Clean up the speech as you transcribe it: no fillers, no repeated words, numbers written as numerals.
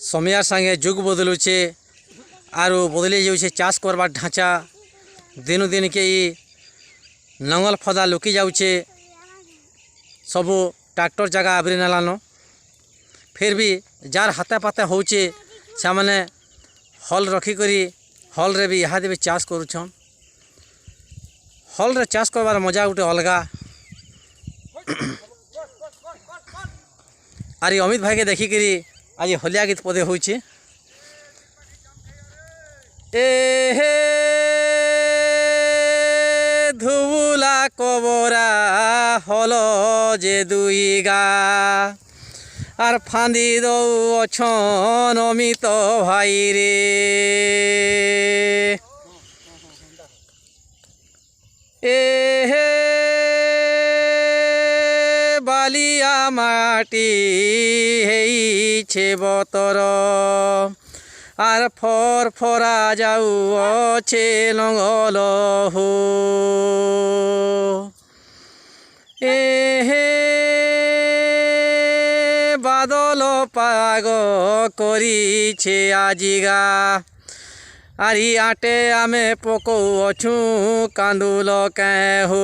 समय संगे जुग बदलुचे आरु बदली जाऊे चाष करवार ढांचा दिनु दिन के नंगल फदा लुकी जाऊे सबू ट्रैक्टर जगह आवरी नेलान। फिर भी जार हाथे पाते होचे से माने हल रखिकरी हल रे भी इहादे भी चाष करुछन। हल रे चाष करवार मजा गोटे अलगा। आरी अमित भाई के देखिकी आज हलिया गीत पदे होचे ए हे धुबुला कबरा हल जे दुईगा आर फांदी दौ अछन अमित भाई रे ए हे बालिया माटी हेइछे बतर आर फर फरा जाऊ अच्छे लंगल हो ए हे बादल पाग करिछे आजिगा आरी आटे आमे पकौ अछु कांदुल कै हो।